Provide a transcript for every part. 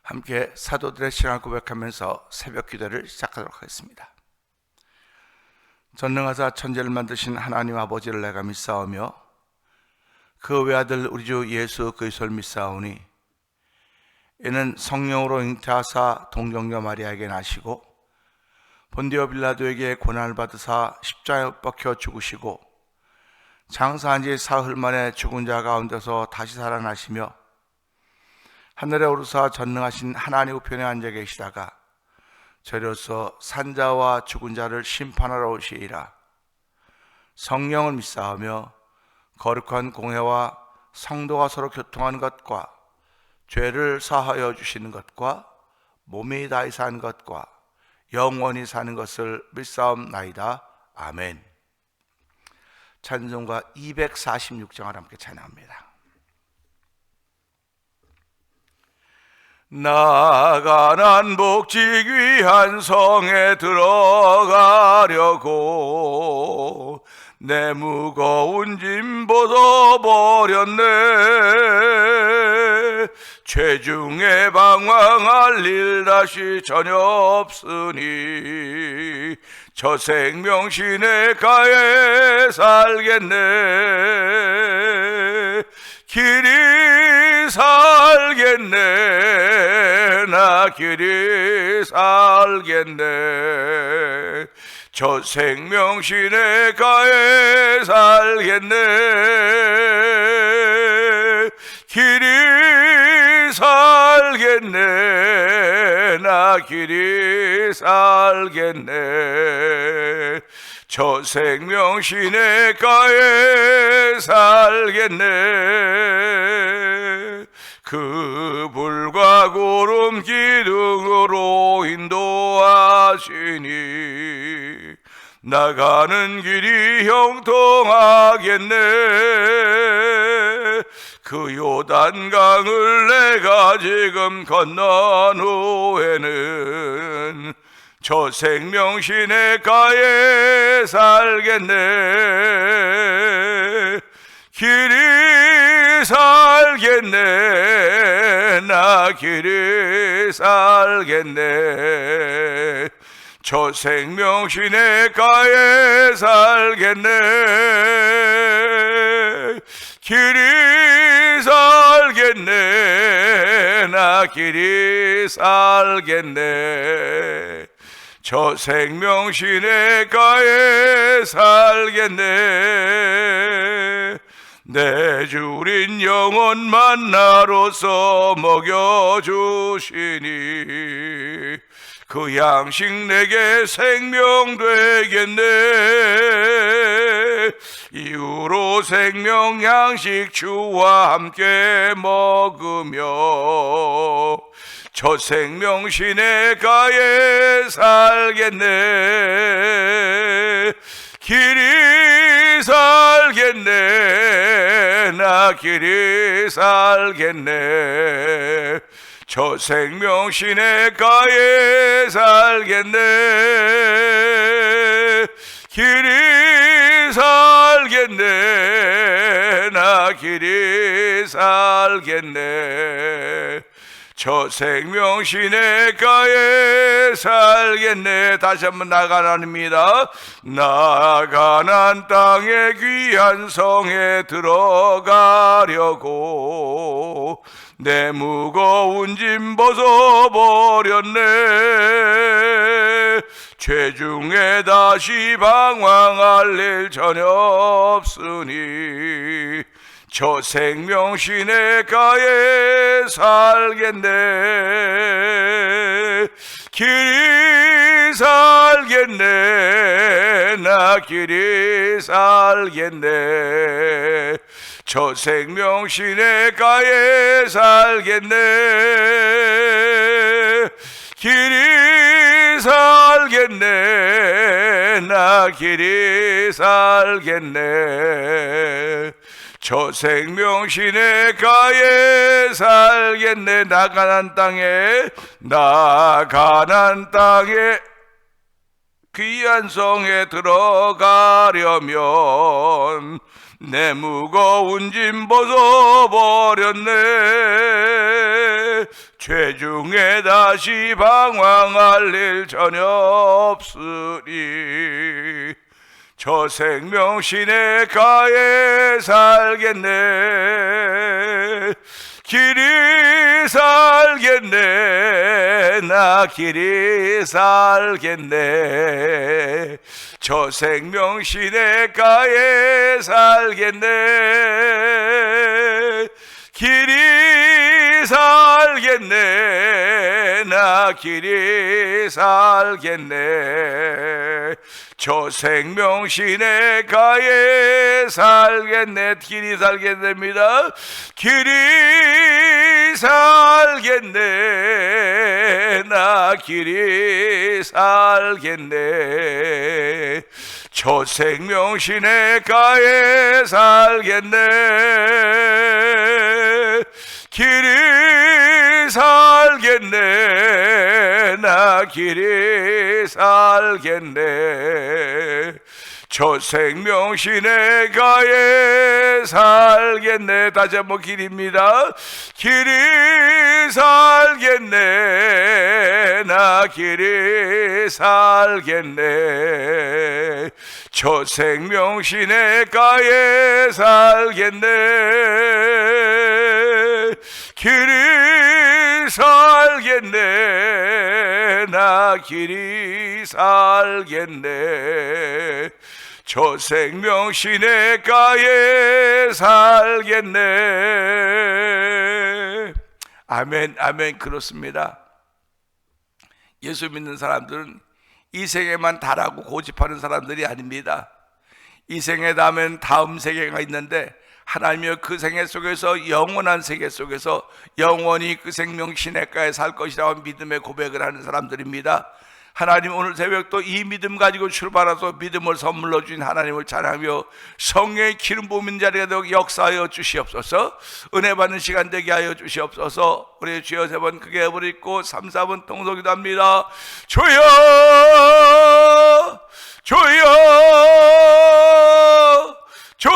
함께 사도들의 신앙을 고백하면서 새벽 기도를 시작하도록 하겠습니다. 전능하사 천지를 만드신 하나님 아버지를 내가 믿사오며 그 외아들 우리 주 예수 그리스도를 믿사오니 이는 성령으로 잉태하사 동정녀 마리아에게 나시고 본디오 빌라도에게 고난을 받으사 십자가에 못 박혀 죽으시고 장사한 지 사흘 만에 죽은 자 가운데서 다시 살아나시며 하늘에 오르사 전능하신 하나님 우편에 앉아 계시다가 저로서 산자와 죽은 자를 심판하러 오시리라. 성령을 믿사오며 거룩한 공회와 성도가 서로 교통하는 것과 죄를 사하여 주시는 것과 몸이 다히 사는 것과 영원히 사는 것을 믿사옵나이다. 아멘. 찬송가 246장을 함께 찬양합니다. 나가난 복직 위한 성에 들어가려고 내 무거운 짐 벗어버렸네. 죄중에 방황할 일 다시 전혀 없으니 저 생명신의 가에 살겠네. 길이 살겠네. 나 길이 살겠네. 저 생명신의 가에 살겠네. 길이 살겠네. 나 길이 살겠네. 저 생명신의 가에 살겠네. 그 불과 구름 기둥으로 인도하시니 나가는 길이 형통하겠네. 그 요단강을 내가 지금 건넌 후에는 저 생명신의 가에 살겠네. 길이 살겠네. 나 길이 살겠네. 저 생명신의 가에 살겠네. 길이 살겠네. 나 길이 살겠네. 저 생명신의 가에 살겠네. 내 주린 영혼만 나로서 먹여주시니 그 양식 내게 생명 되겠네. 이후로 생명 양식 주와 함께 먹으며 저 생명신의 가에 살겠네. 길이 살겠네. 나 길이 살겠네. 저 생명신의 가에 살겠네. 길이 살겠네. 나 길이 살겠네. 저 생명신의 가에 살겠네. 다시 한번 나가나입니다. 나가난 땅의 귀한 성에 들어가려고 내 무거운 짐 벗어버렸네. 죄중에 다시 방황할 일 전혀 없으니 저 생명신의 가에 살겠네. 길이 살겠네. 나 길이 살겠네. 저 생명신의 가에 살겠네. 길이 살겠네. 나 길이 살겠네. 저 생명신의 가에 살겠네. 나가난 땅에 귀한 성에 들어가려면 내 무거운 짐 벗어버렸네. 죄중에 다시 방황할 일 전혀 없으니 저 생명 시냇가에 살겠네. 길이 살겠네. 나 길이 살겠네. 저 생명 시냇가에 살겠네. 길이 살겠네. 나 길이 살겠네. 저 생명 시냇가에 살겠네. 길이 살겠답니다. 길이 살겠네. 나 길이 살겠네. 저 생명 시냇가에 살겠네. 길이 살겠네. 나 길이 살겠네. 저 생명 시냇가에 살겠네. 다시 한번 길입니다. 길이 살겠네. 나 길이 살겠네. 저 생명 시냇가에 살겠네. 길이 살겠네. 나 길이 살겠네. 저 생명 시냇가에 살겠네. 아멘, 아멘. 그렇습니다. 예수 믿는 사람들은 이 생에만 달하고 고집하는 사람들이 아닙니다. 이 생에 다음엔 다음 세계가 있는데 하나님의 그 생애 속에서 영원한 세계 속에서 영원히 그 생명 시냇가에 살 것이라고 믿음의 고백을 하는 사람들입니다. 하나님, 오늘 새벽도 이 믿음 가지고 출발해서 믿음을 선물로 주신 하나님을 찬양하며 성령의 기름 부으는 자리가 되고 역사하여 주시옵소서. 은혜 받는 시간 되게 하여 주시옵소서. 우리 주여 세 번 크게 부르고 3, 4번 통성기도 합니다. 주여 주여 주여.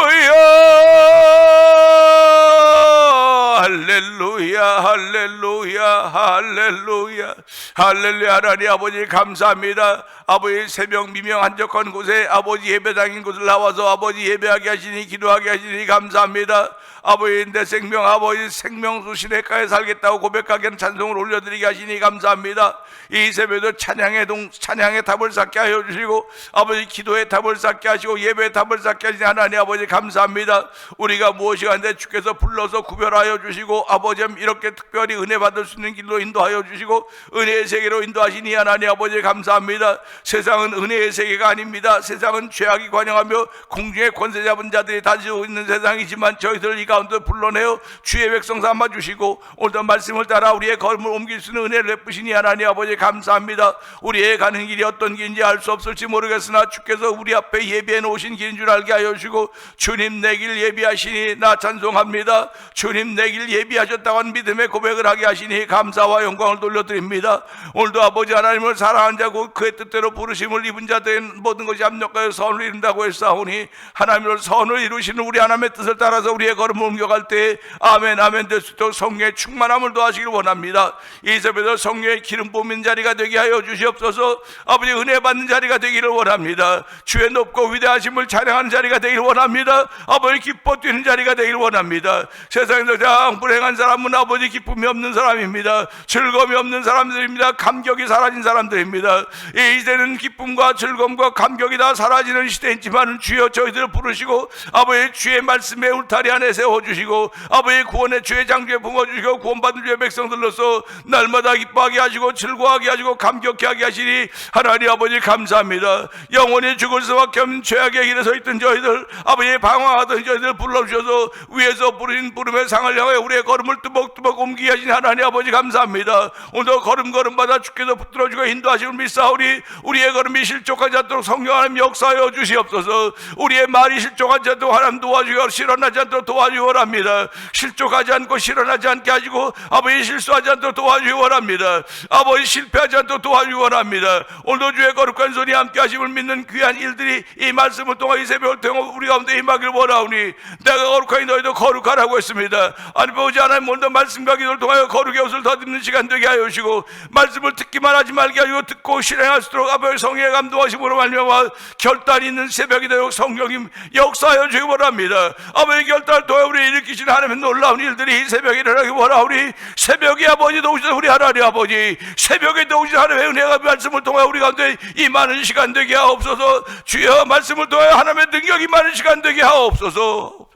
할렐루야 할렐루야 할렐루야 할렐루야. 하나님 아버지 감사합니다. 아버지 새벽 미명 한적한 곳에 아버지 예배당인 곳을 나와서 아버지 예배하게 하시니 기도하게 하시니 감사합니다. 아버지 내 생명 아버지 생명수 시냇가에 살겠다고 고백하게 하는 찬송을 올려드리게 하시니 감사합니다. 이 새벽에도 찬양의 답을 쌓게 하여 주시고 아버지 기도의 답을 쌓게 하시고 예배의 답을 쌓게 하시니 하나님 아버지 감사합니다. 우리가 무엇이 한데 주께서 불러서 구별하여 주시고 아버지 이렇게 특별히 은혜 받을 수 있는 길로 인도하여 주시고 은혜의 세계로 인도하시니 하나님 아버지 감사합니다. 세상은 은혜의 세계가 아닙니다. 세상은 죄악이 관영하며 공중의 권세 잡은 자들이 다지고 있는 세상이지만 저희들 이 가운데 불러내어 주의 백성 삼아 주시고 오늘도 말씀을 따라 우리의 걸음을 옮길 수 있는 은혜를 베푸시니 하나님 아버지 감사합니다. 우리의 가는 길이 어떤 길인지 알 수 없을지 모르겠으나 주께서 우리 앞에 예비해 놓으신 길인 줄 알게 하여 주시고 주님 내 길 예비하시니 나 찬송합니다. 주님 내 길 예비하셨다고 하는 믿음의 고백을 하게 하시니 감사와 영광을 돌려드립니다. 오늘도 아버지 하나님을 사랑한 자고 그의 뜻대로 부르심을 입은 자들은 모든 것이 합력하여 선을 이룬다고 했사오니 하나님을 선을 이루시는 우리 하나님의 뜻을 따라서 우리의 걸음을 옮겨갈 때 아멘 아멘 될 수 있도록 성령의 충만함을 도하시길 원합니다. 이 새벽에도 성령의 기름 부으는 자리가 되게 하여 주시옵소서. 아버지 은혜 받는 자리가 되기를 원합니다. 주의 높고 위대하심을 찬양하는 자리가 되기를 원합니다. 아버지 기뻐 뛰는 자리가 되기를 원합니다. 세상에서 가장 불행한 사람은 아버지 기쁨이 없는 사람입니다. 즐거움이 없는 사람들입니다. 감격이 사라진 사람들입니다. 이 시대는 기쁨과 즐거움과 감격이 다 사라지는 시대이지만 주여 저희들을 부르시고 아버지 주의 말씀의 울타리 안에 세워주시고 아버지 구원의 주의 장주에 품어주시고 구원받은 주의 백성들로서 날마다 기뻐하게 하시고 즐거워하게 하시고 감격케 하게 하시니 하나님 아버지 감사합니다. 영원히 죽을 수밖에 없는 죄악의 길에 서 있던 저희들 아버지 방황하던 저희들 불러주셔서 위에서 부르신 부름의 상을 향해 우리의 걸음을 뚜벅뚜벅 옮기게 하신 하나님 아버지 감사합니다. 오늘도 걸음걸음마다 주께서 붙들어주고 인도하시고 믿사오니 우리의 걸음이 실족하지 않도록 성령 하나님 역사하여 주시옵소서. 우리의 말이 실족하지 않도록 하나님 도와주고 실현하지 않도록 도와주기 원합니다. 실족하지 않고 실현하지 않게 하시고 아버지 실수하지 않도록 도와주기 원합니다. 아버지 실패하지 않도록 도와주기 원합니다. 오늘도 주의 거룩한 손이 함께 하심을 믿는 귀한 일들이 이 말씀을 통해 이 새벽을 통해 우리 가운데 임하기를 원하오니 내가 거룩하니 너희도 거룩하라고 했습니다. 아니 보자 하나님 오늘도 말씀과 기도를 통하여 거룩의 옷을 덧입는 시간 되게 하여 주시고, 말씀을 듣기만 하지 말게 하시고 듣고 실행할 수 있도록 아버지 성령의 감동하심으로 말미암아 결단이 있는 새벽이 되도록 성령님 역사하여 주시기 바랍니다. 아버지 결단을 통해 우리 일으키시는 하나님의 놀라운 일들이 이 새벽에 일어나기 바라오니, 새벽에 아버지 도우시는 우리 하나님 아버지, 새벽에 도우시는 하나님의 은혜가 말씀을 통해 우리 가운데 임하는 시간 되게 하옵소서. 주여 말씀을 통해 하나님의 능력이 임하는 시간 되게 하옵소서.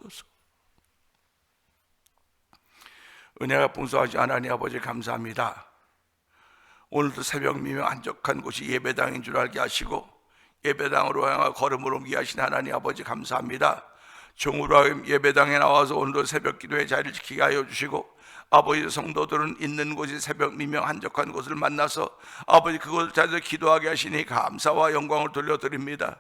은혜가 풍성하시 하나님 아버지 감사합니다. 오늘도 새벽 미명 한적한 곳이 예배당인 줄 알게 하시고 예배당으로 향하 걸음을 옮기게 하신 하나님 아버지 감사합니다. 종으로 예배당에 나와서 오늘도 새벽 기도의 자리를 지키게 하여 주시고, 아버지 성도들은 있는 곳이 새벽 미명 한적한 곳을 만나서 아버지 그곳을 찾아 기도하게 하시니 감사와 영광을 돌려드립니다.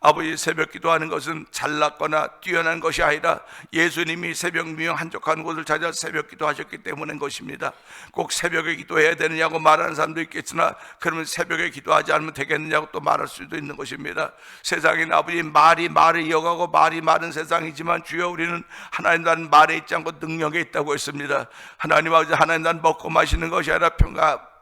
아버지 새벽 기도하는 것은 잘났거나 뛰어난 것이 아니라 예수님이 새벽 미명 한적한 곳을 찾아 새벽 기도하셨기 때문인 것입니다. 꼭 새벽에 기도해야 되느냐고 말하는 사람도 있겠으나, 그러면 새벽에 기도하지 않으면 되겠느냐고 또 말할 수도 있는 것입니다. 세상엔 아버지 말을 이어가고 말이 많은 세상이지만, 주여 우리는 하나님 나라는 말에 있지 않고 능력에 있다고 했습니다. 하나님 아버지, 하나님 나라는 먹고 마시는 것이 아니라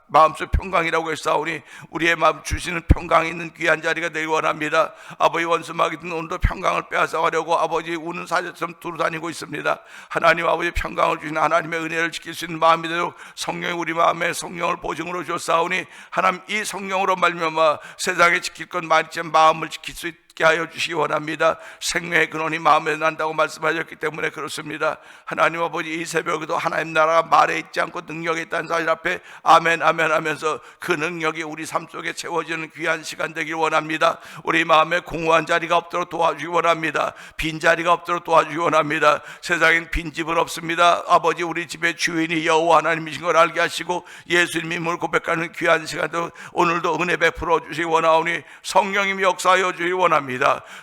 마음속 평강이라고 했사오니 우리의 마음 주시는 평강이 있는 귀한 자리가 되기 원합니다. 아버지 원수마귀는 오늘도 평강을 빼앗아가려고 아버지 우는 사자처럼 두루다니고 있습니다. 하나님 아버지 평강을 주시는 하나님의 은혜를 지킬 수 있는 마음이 되도록 성령이 우리 마음에 성령을 보증으로 주셨사오니, 하나님 이 성령으로 말미암아 세상에 지킬 것 많지만 마음을 지킬 수 있게 하여 주시기 원합니다. 생명의 근원이 마음에 난다고 말씀하셨기 때문에 그렇습니다. 하나님 아버지, 이 새벽에도 하나님 나라가 말에 있지 않고 능력에 있다는 사실 앞에 아멘 아멘 하면서 그 능력이 우리 삶 속에 채워지는 귀한 시간 되길 원합니다. 우리 마음에 공허한 자리가 없도록 도와주기 원합니다. 빈 자리가 없도록 도와주기 원합니다. 세상엔 빈집은 없습니다. 아버지, 우리 집의 주인이 여호와 하나님이신 걸 알게 하시고 예수님임을 고백하는 귀한 시간도 오늘도 은혜 베풀어 주시기 원하오니, 성령님이 역사하여 주시기 원합니다.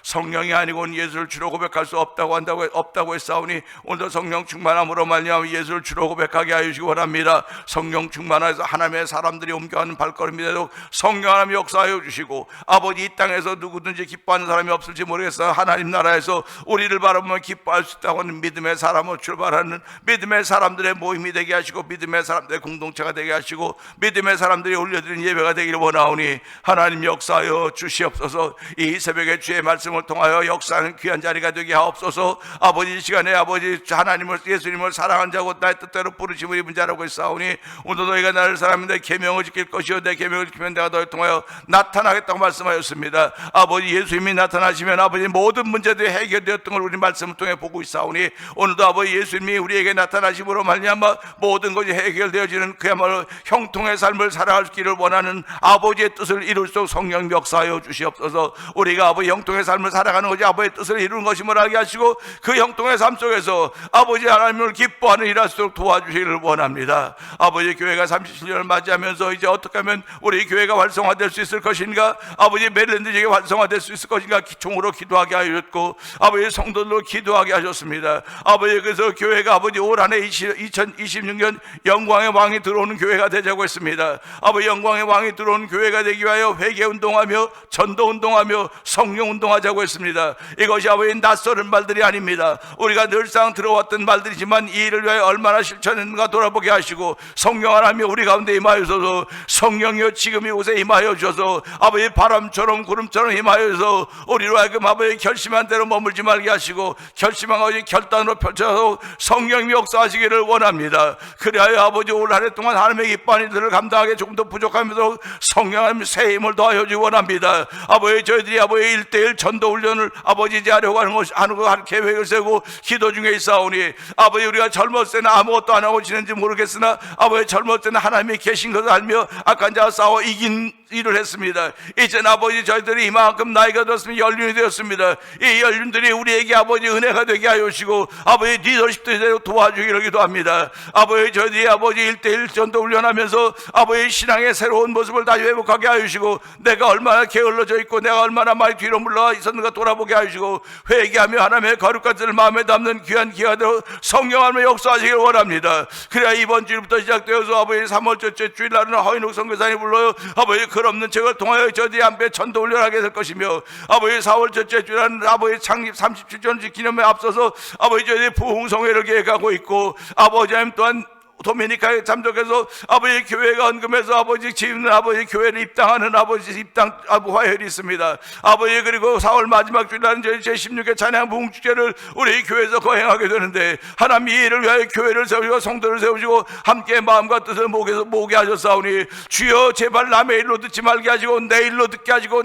성령이 아니고는 예수를 주로 고백할 수 없다고 했사오니, 오늘도 성령 충만함으로 말미암아 예수를 주로 고백하게 하여 주시기 원합니다. 성령 충만해서 하나님의 사람들이 옮겨가는 발걸음이 되도록 성령 하나님이 역사하여 주시고, 아버지 이 땅에서 누구든지 기뻐하는 사람이 없을지 모르겠어 하나님 나라에서 우리를 바라보면 기뻐할 수 있다고 하는 믿음의 사람으로 출발하는 믿음의 사람들의 모임이 되게 하시고, 믿음의 사람들의 공동체가 되게 하시고, 믿음의 사람들이 올려드리는 예배가 되기를 원하오니, 하나님 역사하여 주시옵소서. 이 새벽에 주의 말씀을 통하여 역사하는 귀한 자리가 되게 하옵소서. 아버지, 이 시간에 아버지 하나님을, 예수님을 사랑한 자고 나의 뜻대로 부르심을 입은 자라고 했사오니, 오늘 너희가 나를 사랑하면 내 계명을 지킬 것이요 내 계명을 지키면 내가 너희 통하여 나타나겠다고 말씀하였습니다. 아버지, 예수님이 나타나시면 아버지 모든 문제들이 해결되었던 걸 우리 말씀을 통해 보고 있사오니, 오늘도 아버지 예수님이 우리에게 나타나심으로 말미암아 모든 것이 해결되어지는 그야말로 형통의 삶을 살아가기를 원하는 아버지의 뜻을 이룰 수 있도록 성령 역사하여 주시옵소서. 우리가 아버지 형통의 삶을 살아가는 것이 아버지의 뜻을 이루는 것임을 알게 하시고, 그 형통의 삶 속에서 아버지 하나님을 기뻐하는 일할 수 있도록 도와주시기를 원합니다. 아버지, 교회가 37년을 맞이하면서 이제 어떻게 하면 우리 교회가 활성화될 수 있을 것인가, 아버지 메릴랜드 지역에 활성화될 수 있을 것인가 총으로 기도하게 하셨고, 아버지 성도들로 기도하게 하셨습니다. 아버지, 그래서 교회가 아버지 올 한해 2026년 영광의 왕이 들어오는 교회가 되자고 했습니다. 아버지, 영광의 왕이 들어오는 교회가 되기 위하여 회개운동하며 전도운동하며 성령운동하자고 했습니다. 이것이 아버지 낯설은 말들이 아닙니다. 우리가 늘상 들어왔던 말들이지만 이 일을 위하여 얼마나 실천했는가 돌아보게 하시고, 성령 하나님이 우리 가운데 임하여서, 성령이여 지금 이곳에 임하여 주셔서 아버지 바람처럼 구름처럼 임하여서 우리로 하여금 아버지 결심한 대로 머물지 말게 하시고, 결심한 것이 결단으로 펼쳐서 성령이 역사하시기를 원합니다. 그리하여 아버지 올 한 해 동안 하나님의 기뻐하는 일들을 감당하기 조금 더 부족하면서 성령 하나님 새 힘을 더하여 주기 원합니다. 아버지, 저희들이 아버지 1:1 전도 훈련을 아버지 이제 하려고 하는 계획을 세우고 기도 중에 있사오니, 아버지 우리가 젊었을 때는 아무것도 안 하고 지낸지 모르겠으나 아버지 젊었을 때는 하나님이 계신 것을 알며 악한 자와 싸워 이긴 일을 했습니다. 이제는 아버지 저희들이 이만큼 나이가 들었으면 연륜이 되었습니다. 이 연륜들이 우리에게 아버지 은혜가 되게 하여 주시고, 아버지 리더십도 도와주기를 기도합니다. 아버지, 저희들이 아버지 1:1 전도 훈련하면서 아버지 신앙의 새로운 모습을 다시 회복하게 하여 주시고, 내가 얼마나 게을러져 있고 내가 얼마나 많이 뒤로 물러가 있었는가 돌아보게 하여 주시고, 회개하며 하나님의 거룩한 뜻을 마음에 담는 귀한 기회가 되어 성령 하나님의 역사하시길 원합니다. 그래야 이번 주일부터 시작되어서 아버지 3월 첫째 주일날은 허인욱 선교사님 불러요. 아버지 글 없는 책을 통하여 저들이 한배 전도 훈련하게 될 것이며, 아버지 4월 첫째 주라는 아버지 창립 37주년 기념에 앞서서 아버지 저희들이 부흥성회를 계획하고 있고, 아버지 하나님 또한 도미니카에 참석해서 아버지 교회가 언금해서 아버지 지은 아버지 교회를 입당하는 아버지 입당 화요일이 있습니다. 아버지 그리고 4월 마지막 주일날 저희 제16회 찬양 부흥축제를 우리 교회에서 거행하게 되는데, 하나님 이 일을 위하여 교회를 세우시고 성도를 세우시고 함께 마음과 뜻을 모으게 하셨사오니, 주여 제발 남의 일로 듣지 말게 하시고 내 일로 듣게 하시고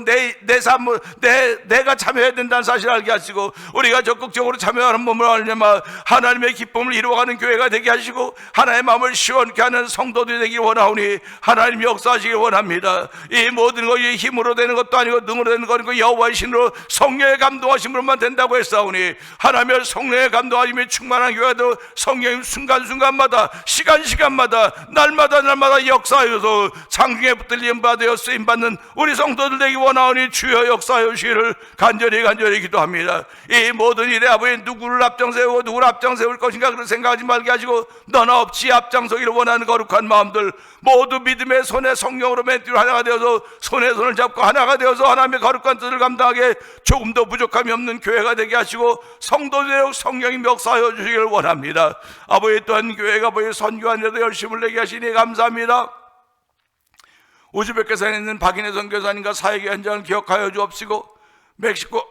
내가 참여해야 된다는 사실을 알게 하시고, 우리가 적극적으로 참여하는 몸을 알려마 하나님의 기쁨을 이루어가는 교회가 되게 하시고 하나님의 마음을 시원케 하는 성도들이 되길 원하오니, 하나님 역사하시길 원합니다. 이 모든 것이 힘으로 되는 것도 아니고 능으로 되는 것이고 여호와의 신으로 성령의 감동하심으로만 된다고 했사오니, 하나님의 성령의 감동하심이 충만한 교회가 되어 성령님 순간순간마다 시간마다 날마다 역사하여서 장중에 붙들림 받아 쓰임받는 우리 성도들 되기 원하오니, 주여 역사하여 주시기를 간절히 기도합니다. 이 모든 일에 아버지 누구를 앞장세우고 누구를 앞장세울 것인가 그런 생각하지 말게 하시고, 너나 없이 앞장서기를 원하는 거룩한 마음들 모두 믿음의 손에 성령으로 맨띠로 하나가 되어서 손에 손을 잡고 하나가 되어서 하나님의 거룩한 뜻을 감당하게 조금도 부족함이 없는 교회가 되게 하시고 성도들의 성령이 역사하여 주시기를 원합니다. 아버지 또한 교회가 아버지 선교하는 데도 열심을 내게 하시니 감사합니다. 우즈베키스탄에 있는 박인혜 선교사님과 사역의 현장을 기억하여 주옵시고, 멕시코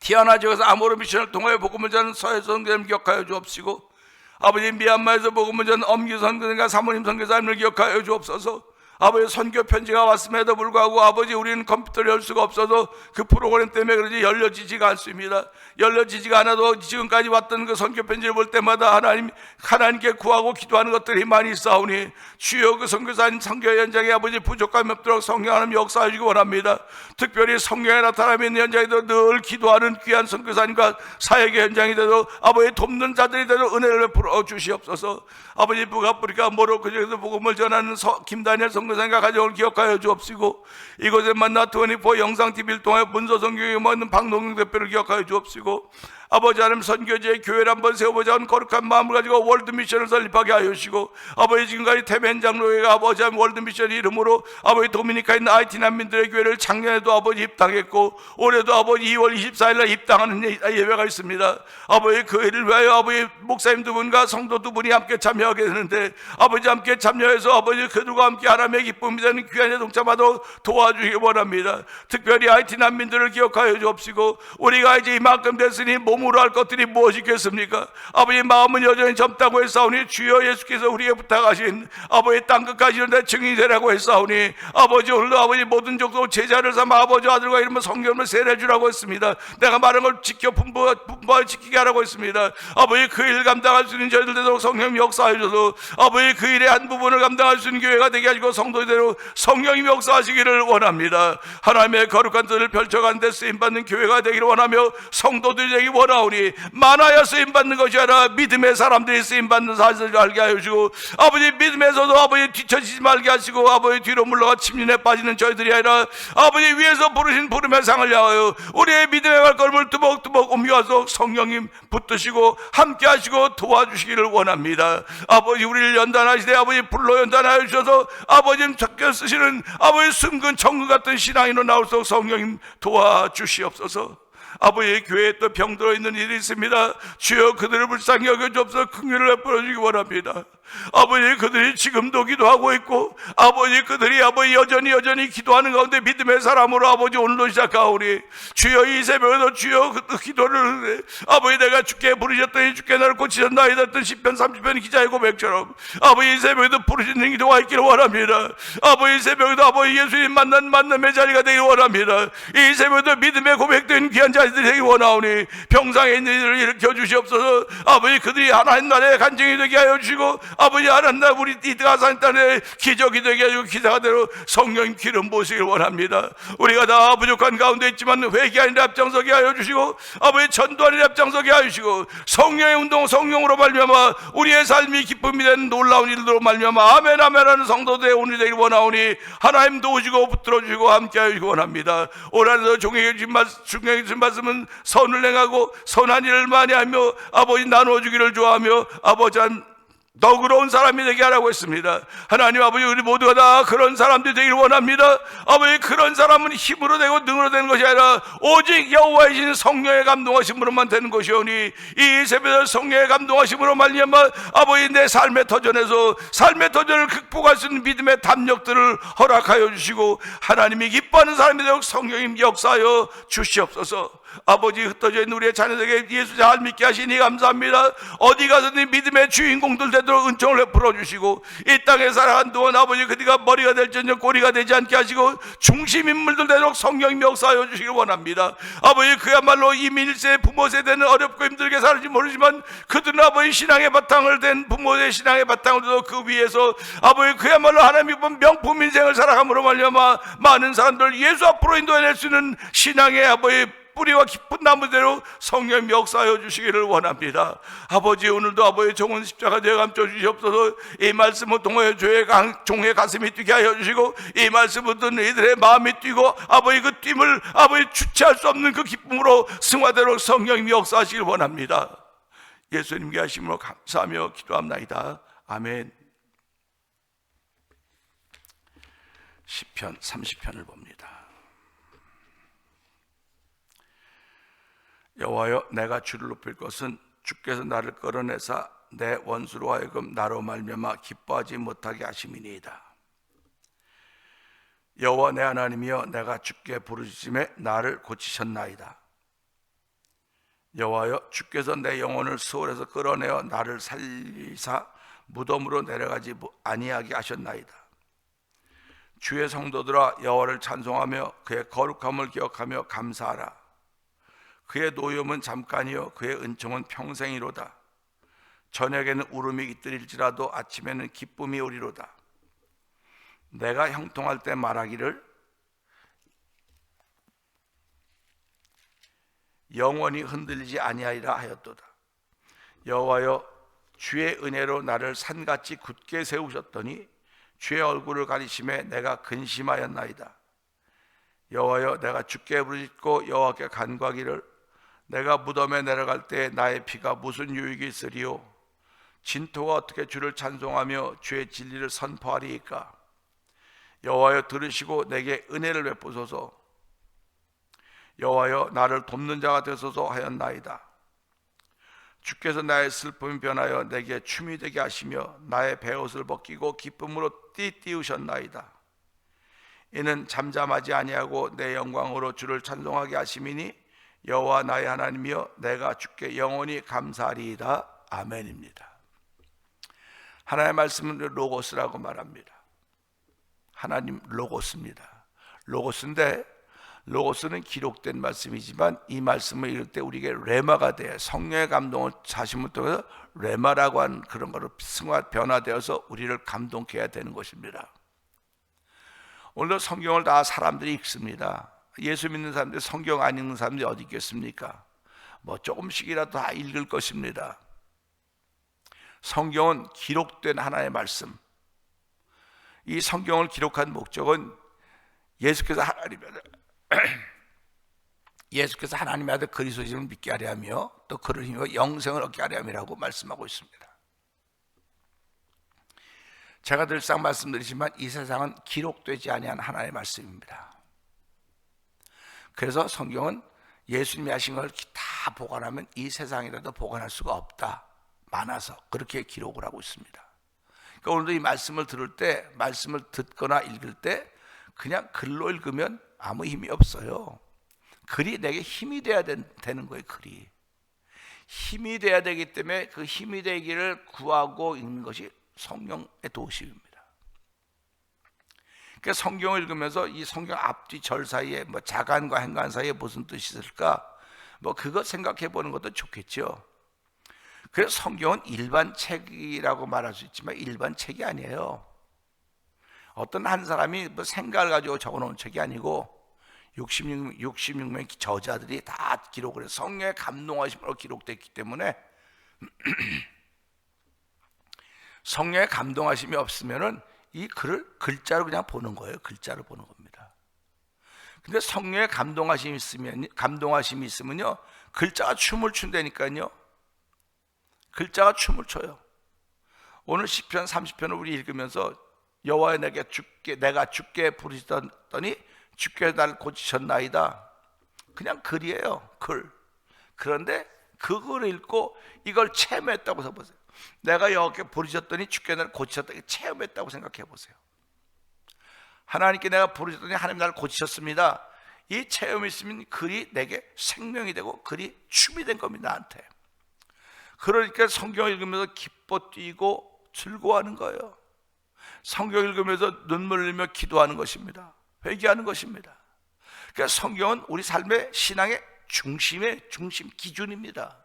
티아나 지역에서 아모르 미션을 통하여 복음을 전하는 서해 선교사님을 기억하여 주옵시고, 아버지 미얀마에서 복음을 전하는 엄기 선교사님과 사모님 선교사님을 기억하여 주옵소서. 아버지 선교 편지가 왔음에도 불구하고 아버지 우리는 컴퓨터를 열 수가 없어서 그 프로그램 때문에 그런지 열려지지가 않습니다. 열려지지가 않아도 지금까지 왔던 그 선교 편지를 볼 때마다 하나님께 구하고 기도하는 것들이 많이 있사오니, 주여 그 선교사님 선교 현장에 아버지 부족함이 없도록 성령 하나님 역사해 주기 원합니다. 특별히 성령에 나타나며 있는 현장에도 늘 기도하는 귀한 선교사님과 사역의 현장이 되도 아버지 돕는 자들이 되도 은혜를 베풀어 주시옵소서. 아버지 북아프리카 모로코 지역에서 복음을 전하는 김다니엘 선교사님과 가정을 기억하여 주옵시고, 이곳에 만나 24 영상TV를 통해 문서 성경에 모이는 박동영 대표를 기억하여 주옵시고, 아버지 하나님 선교지의 교회를 한번 세워보자 하는 거룩한 마음을 가지고 월드미션을 설립하게 하여 주시고, 아버지 지금까지 태벤 장로회가 아버지 하나님 월드미션 이름으로 아버지 도미니카에 있는 IT 난민들의 교회를 작년에도 아버지 입당했고 올해도 아버지 2월 24일날 입당하는 예배가 있습니다. 아버지 그 일을 위하여 아버지 목사님 두 분과 성도 두 분이 함께 참여하게 되는데, 아버지 함께 참여해서 아버지 그들과 함께 하나님의 기쁨이 되는 귀한 동참하도록 도와주시기 원합니다. 특별히 IT 난민들을 기억하여 주옵시고, 우리가 이제 이만큼 됐으니 몸으로 할 것들이 무엇이겠습니까? 아버지 마음은 여전히 젊다고 했사오니, 주여 예수께서 우리에게 부탁하신 아버지 땅끝까지 이르는 증인이 되라고 했사오니, 아버지 오늘도 아버지 모든 족속 제자를 삼아 아버지 아들과 이름을 성경을 세례주라고 했습니다. 내가 말한 걸 지켜 분부하여 지키게 하라고 했습니다. 아버지 그 일 감당할 수 있는 저희들 되도록 성령 역사해 주셔서 아버지 그 일의 한 부분을 감당할 수 있는 교회가 되게 하시고 성도대로 성령이 역사하시기를 원합니다. 하나님의 거룩한 뜻을 펼쳐가는 데 쓰임받는 교회가 되기를 원하며 성도들이 되기 원하오니, 많아야 쓰임받는 것이 아니라 믿음의 사람들이 쓰임받는 사실을 알게 하여 주시고, 아버지 믿음에서도 아버지 뒤처지지 말게 하시고, 아버지 뒤로 물러가 침륜에 빠지는 저희들이 아니라 아버지 위에서 부르신 부름의 상을 향하여 우리의 믿음의 발걸음을 뚜벅뚜벅 옮겨와서 성령님 붙드시고 함께 하시고 도와주시기를 원합니다. 아버지 우리를 연단하시되 아버지 불로 연단하여 주셔서 아버지님 적겨 쓰시는 아버지 순근 정금 같은 신앙인으로 나올 수 있도록 성령님 도와주시옵소서. 아버지 교회에 또 병들어 있는 일이 있습니다. 주여 그들을 불쌍히 여겨 주옵소서. 긍휼을 베풀어 주기 원합니다. 아버지 그들이 지금도 기도하고 있고, 아버지 그들이 아버지 여전히 기도하는 가운데 믿음의 사람으로 아버지 오늘도 시작하오니, 주여 이 새벽에도 주여 그 기도를 아버지 내가 주께 부르셨더니 주께 나를 고치셨나이다 했던 시편 30편 기자의 고백처럼 아버지 이 새벽에도 부르시는 기도가 있기를 원합니다. 아버지 이 새벽에도 아버지 예수님 만남의 자리가 되기 원합니다. 이 새벽에도 믿음의 고백된 귀한 자들이 되기 원하오니, 병상에 있는 이들을 일으켜 주시옵소서. 아버지 그들이 하나님 나라의 간증이 되게 하여 주시고, 아버지 하나님 나라 우리 이드가산 땅에 기적이 되게 해주고 기사가대로 성령 기름 부으시길 원합니다. 우리가 다 부족한 가운데 있지만 회개하는 앞장서게 하여 주시고, 아버지 전도하는 앞장서게 하여 주시고, 성령의 운동 성령으로 말미암아 우리의 삶이 기쁨이 되는 놀라운 일들로 말미암아 아멘 하는 성도들의 오늘 되길 원하오니, 하나님 도우시고 붙들어 주시고 함께 하여 주시기 원합니다. 올 한해도 종에게 주신 말씀은 선을 행하고 선한 일을 많이 하며 아버지 나누어 주기를 좋아하며 아버지 너그러운 사람이 되게 하라고 했습니다. 하나님 아버지, 우리 모두가 다 그런 사람들이 되기를 원합니다. 아버지, 그런 사람은 힘으로 되고 능으로 되는 것이 아니라 오직 여호와의 신 성령의 감동하심으로만 되는 것이오니, 이 새벽에 성령의 감동하심으로 말미암아 아버지, 내 삶의 터전에서 삶의 터전을 극복할 수 있는 믿음의 담력들을 허락하여 주시고, 하나님이 기뻐하는 사람이 되도록 성령님 역사하여 주시옵소서. 아버지, 흩어져 있는 우리의 자녀들에게 예수 잘 믿게 하시니 감사합니다. 어디 가서든 믿음의 주인공들 되도록 은총을 베풀어 주시고, 이 땅에 살아간 동안 아버지, 그들가 머리가 될지언정 꼬리가 되지 않게 하시고 중심 인물들 되도록 성령님 역사하여 주시길 원합니다. 아버지, 그야말로 이미 1세 부모 세대는 어렵고 힘들게 살지 모르지만 그들은 아버지 신앙의 바탕을 댄 부모의 신앙의 바탕을 둬서 그 위에서 아버지 그야말로 하나님이 본 명품 인생을 살아감으로 말미암아 많은 사람들 예수 앞으로 인도해낼 수 있는 신앙의 아버지 뿌리와 깊은 나무대로 성령 역사하여 주시기를 원합니다. 아버지, 오늘도 아버지 종은 십자가 되어 감춰 주시옵소서. 이 말씀을 통하여 종의 가슴이 뛰게 하여 주시고, 이 말씀을 듣는 이들의 마음이 뛰고 아버지 그 뛴을 아버지 주체할 수 없는 그 기쁨으로 승화되도록 성령님 역사하시길 원합니다. 예수님께 하심으로 감사하며 기도합나이다. 아멘. 시편 30편을 봅니다. 여호와여, 내가 주를 높일 것은 주께서 나를 끌어내사 내 원수로 하여금 나로 말미암아 기뻐하지 못하게 하심이니이다. 여호와 내 하나님이여, 내가 주께 부르짖음에 나를 고치셨나이다. 여호와여, 주께서 내 영혼을 수월에서 끌어내어 나를 살리사 무덤으로 내려가지 아니하게 하셨나이다. 주의 성도들아, 여호와를 찬송하며 그의 거룩함을 기억하며 감사하라. 그의 노염은 잠깐이요 그의 은총은 평생이로다. 저녁에는 울음이 깃들일지라도 아침에는 기쁨이 오리로다. 내가 형통할 때 말하기를 영원히 흔들리지 아니하리라 하였도다. 여호와여, 주의 은혜로 나를 산같이 굳게 세우셨더니 주의 얼굴을 가리심에 내가 근심하였나이다. 여호와여, 내가 주께 부르짖고 여호와께 간구하기를 내가 무덤에 내려갈 때 나의 피가 무슨 유익이 있으리요? 진토가 어떻게 주를 찬송하며 주의 진리를 선포하리이까? 여호와여, 들으시고 내게 은혜를 베푸소서. 여호와여, 나를 돕는 자가 되소서 하였나이다. 주께서 나의 슬픔이 변하여 내게 춤이 되게 하시며 나의 베옷을 벗기고 기쁨으로 띠띠우셨나이다. 이는 잠잠하지 아니하고 내 영광으로 주를 찬송하게 하심이니 여호와 나의 하나님이여, 내가 주께 영원히 감사하리이다. 아멘입니다. 하나님의 말씀은 로고스라고 말합니다. 하나님 로고스입니다. 로고스인데, 로고스는 기록된 말씀이지만 이 말씀을 읽을 때 우리에게 레마가 돼요. 성령의 감동을 자신을 통해서 레마라고 하는 그런 거로 변화되어서 우리를 감동케 해야 되는 것입니다. 오늘도 성경을 다 사람들이 읽습니다. 예수 믿는 사람들 성경 안 읽는 사람들이 어디 있겠습니까? 뭐 조금씩이라도 다 읽을 것입니다. 성경은 기록된 하나의 말씀. 이 성경을 기록한 목적은 예수께서 하나님의 아들 그리스도를 믿게 하려 하며 또 그를 힘입어 영생을 얻게 하려 함이라고 말씀하고 있습니다. 제가 늘상 말씀드리지만 이 세상은 기록되지 아니한 하나의 말씀입니다. 그래서 성경은 예수님이 하신 걸 다 보관하면 이 세상이라도 보관할 수가 없다. 많아서 그렇게 기록을 하고 있습니다. 그러니까 오늘도 이 말씀을 들을 때, 말씀을 듣거나 읽을 때 그냥 글로 읽으면 아무 힘이 없어요. 글이 내게 힘이 돼야 되는 거예요. 글이 힘이 돼야 되기 때문에 그 힘이 되기를 구하고 읽는 것이 성령의 도심입니다. 그러니까 성경을 읽으면서 이 성경 앞뒤 절 사이에 뭐 자간과 행간 사이에 무슨 뜻이 있을까? 뭐 그거 생각해 보는 것도 좋겠죠. 그래서 성경은 일반 책이라고 말할 수 있지만 일반 책이 아니에요. 어떤 한 사람이 뭐 생각을 가지고 적어놓은 책이 아니고 66명의 저자들이 다 기록을 해서 성령의 감동하심으로 기록됐기 때문에 성령의 감동하심이 없으면은 이 글을 글자로 그냥 보는 거예요. 글자로 보는 겁니다. 근데 성령의 감동하심이 있으면요, 글자가 춤을 춘다니까요. 글자가 춤을 춰요. 오늘 시편 30편을 우리 읽으면서 여호와여 내가 죽게 부르시더니 주께서 나를 고치셨나이다. 그냥 글이에요, 글. 그런데 그 글을 읽고 이걸 체험했다고 써보세요. 내가 여호와께 부르셨더니 주께서 나를 고치셨다. 체험했다고 생각해 보세요. 하나님께 내가 부르셨더니 하나님 나를 고치셨습니다. 이 체험이 있으면 글이 내게 생명이 되고 글이 춤이 된 겁니다, 나한테. 그러니까 성경을 읽으면서 기뻐 뛰고 즐거워하는 거예요. 성경 읽으면서 눈물 흘리며 기도하는 것입니다. 회개하는 것입니다. 그러니까 성경은 우리 삶의 신앙의 중심 기준입니다.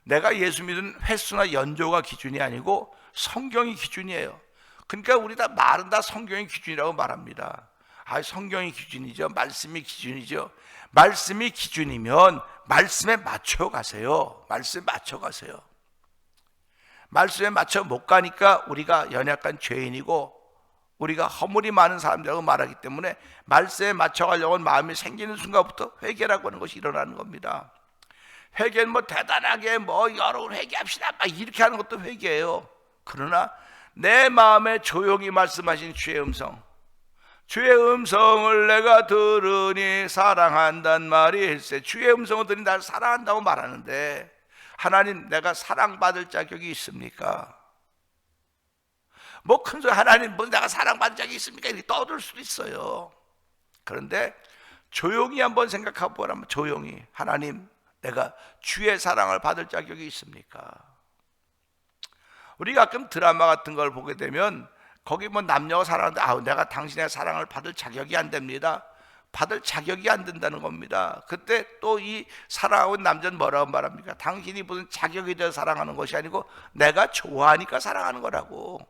내가 예수 믿은 횟수나 연조가 기준이 아니고 성경이 기준이에요. 그러니까 우리 다 말은 다 성경이 기준이라고 말합니다. 성경이 기준이죠. 말씀이 기준이죠. 말씀이 기준이면 말씀에 맞춰 가세요. 말씀에 맞춰 가세요. 말씀에 맞춰 못 가니까 우리가 연약한 죄인이고 우리가 허물이 많은 사람들하고 말하기 때문에 말씀에 맞춰 가려고 하는 마음이 생기는 순간부터 회개라고 하는 것이 일어나는 겁니다. 회개는 뭐 대단하게 여러분 회개합시다 이렇게 하는 것도 회개예요. 그러나 내 마음에 조용히 말씀하신 주의 음성, 주의 음성을 내가 들으니 사랑한단 말일세. 주의 음성을 들으니 나를 사랑한다고 말하는데 하나님 내가 사랑받을 자격이 있습니까? 큰 소리 하나님 내가 사랑받을 자격이 있습니까? 이렇게 떠들 수도 있어요. 그런데 조용히 한번 생각해 보라면 조용히 하나님 내가 주의 사랑을 받을 자격이 있습니까? 우리 가끔 드라마 같은 걸 보게 되면 거기 남녀가 사랑하는데 내가 당신의 사랑을 받을 자격이 안 됩니다. 받을 자격이 안 된다는 겁니다. 그때 또 이 사랑하고 있는 남자는 뭐라고 말합니까? 당신이 무슨 자격이 되어 사랑하는 것이 아니고 내가 좋아하니까 사랑하는 거라고.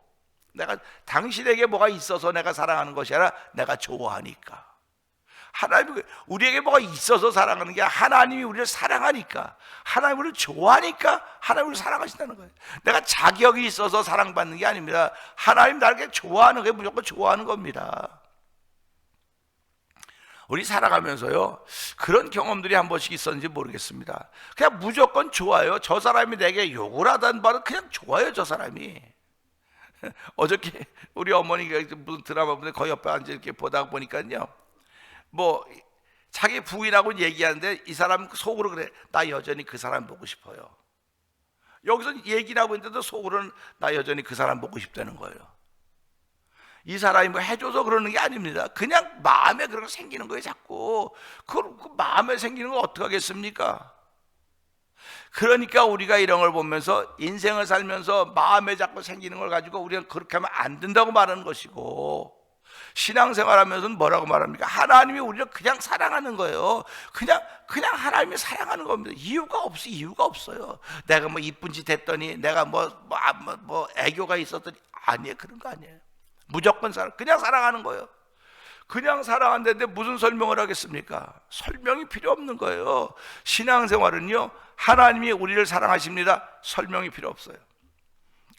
내가 당신에게 뭐가 있어서 내가 사랑하는 것이 아니라 내가 좋아하니까. 하나님이 우리에게 뭐가 있어서 사랑하는 게 하나님이 우리를 사랑하니까, 하나님이 우리를 좋아하니까 하나님이 우리를 사랑하신다는 거예요. 내가 자격이 있어서 사랑받는 게 아닙니다. 하나님 나를 좋아하는 게 무조건 좋아하는 겁니다. 우리 살아가면서요 그런 경험들이 한 번씩 있었는지 모르겠습니다. 그냥 무조건 좋아요. 저 사람이 내게 욕을 하던 바는 그냥 좋아요. 저 사람이. 어저께 우리 어머니가 무슨 드라마 보는데 거의 옆에 앉아 이렇게 보다 보니까요 자기 부인하고 얘기하는데 이 사람 속으로 그래, 나 여전히 그 사람 보고 싶어요. 여기서 얘기를 하고 있는데도 속으로는 나 여전히 그 사람 보고 싶다는 거예요. 이 사람이 해줘서 그러는 게 아닙니다. 그냥 마음에 그런 거 생기는 거예요. 자꾸 그 마음에 생기는 거 어떡하겠습니까? 그러니까 우리가 이런 걸 보면서 인생을 살면서 마음에 자꾸 생기는 걸 가지고 우리가 그렇게 하면 안 된다고 말하는 것이고, 신앙생활하면서는 뭐라고 말합니까? 하나님이 우리를 그냥 사랑하는 거예요. 그냥 하나님이 사랑하는 겁니다. 이유가 없어요. 내가 이쁜 짓 했더니 내가 애교가 있었더니 아니에요. 그런 거 아니에요. 무조건 그냥 사랑하는 거예요. 그냥 사랑한다는데 무슨 설명을 하겠습니까? 설명이 필요 없는 거예요. 신앙생활은요 하나님이 우리를 사랑하십니다. 설명이 필요 없어요.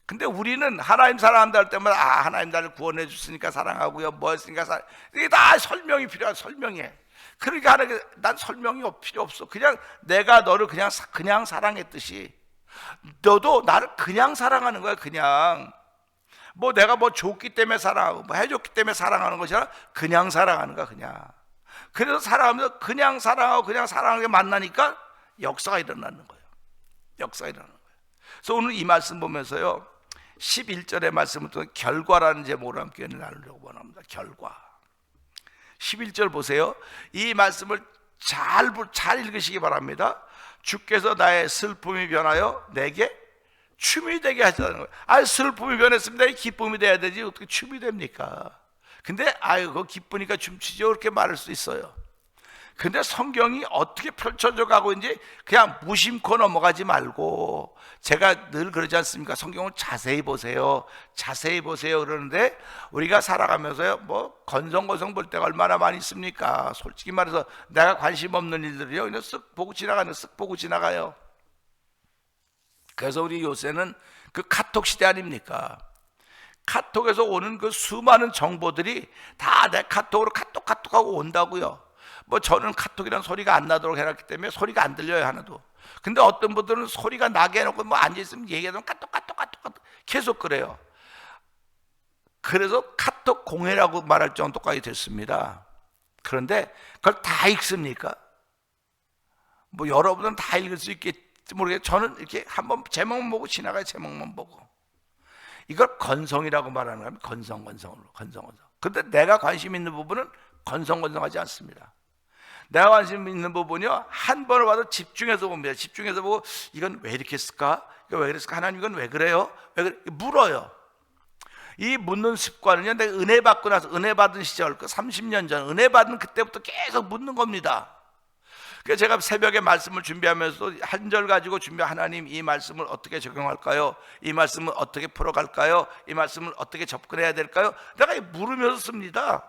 근데 우리는 하나님 사랑한다 할 때마다 하나님 나를 구원해 줬으니까 사랑하고요, 뭐 했으니까 이게 다 설명이 필요한 설명이에요. 그러니까 난 설명이 필요 없어. 그냥 내가 너를 그냥 사랑했듯이 너도 나를 그냥 사랑하는 거야. 그냥 내가 좋기 때문에 사랑하고 해줬기 때문에 사랑하는 것이 아니라 그냥 사랑하는 거야. 그냥. 그래서 사랑하면서 그냥 사랑하고 그냥 사랑하는 게 만나니까 역사가 일어나는 거예요. 역사가 일어나는 거예요. 그래서 오늘 이 말씀 보면서요 11절의 말씀부터 결과라는 제목으로 함께 나누려고 원합니다. 결과. 11절 보세요. 이 말씀을 잘 읽으시기 바랍니다. 주께서 나의 슬픔이 변하여 내게 춤이 되게 하시다는 거예요. 슬픔이 변했습니다. 기쁨이 돼야 되지 어떻게 춤이 됩니까? 근데 그거 기쁘니까 춤추죠 그렇게 말할 수 있어요. 근데 성경이 어떻게 펼쳐져 가고 있는지 그냥 무심코 넘어가지 말고, 제가 늘 그러지 않습니까? 성경을 자세히 보세요. 자세히 보세요 그러는데 우리가 살아가면서요 건성건성 볼 때가 얼마나 많이 있습니까? 솔직히 말해서 내가 관심 없는 일들이요 그냥 쓱 보고 지나가요. 그래서 우리 요새는 그 카톡 시대 아닙니까? 카톡에서 오는 그 수많은 정보들이 다 내 카톡으로 카톡하고 온다고요. 뭐 저는 카톡이란 소리가 안 나도록 해놨기 때문에 소리가 안 들려요, 하나도. 근데 어떤 분들은 소리가 나게 해놓고 뭐 앉아있으면 얘기하면 카톡 계속 그래요. 그래서 카톡 공해라고 말할 정도까지 됐습니다. 그런데 그걸 다 읽습니까? 뭐 여러분은 다 읽을 수 있겠지 모르겠어요. 저는 이렇게 한번 제목만 보고 지나가요. 제목만 보고. 이걸 건성이라고 말하는 거예요. 건성으로. 근데 내가 관심 있는 부분은 건성하지 않습니다. 내가 관심 있는 부분이요, 한 번을 봐도 집중해서 봅니다. 집중해서 보고 이건 왜 이렇게 했을까? 이거 왜 그랬을까? 하나님 이건 왜 그래요? 왜 그래? 물어요. 이 묻는 습관은요, 내가 은혜 받고 나서, 은혜 받은 시절, 그 30년 전 은혜 받은 그때부터 계속 묻는 겁니다. 그래서 제가 새벽에 말씀을 준비하면서 한 절 가지고 하나님 이 말씀을 어떻게 적용할까요? 이 말씀을 어떻게 풀어갈까요? 이 말씀을 어떻게 접근해야 될까요? 내가 물으면서 씁니다.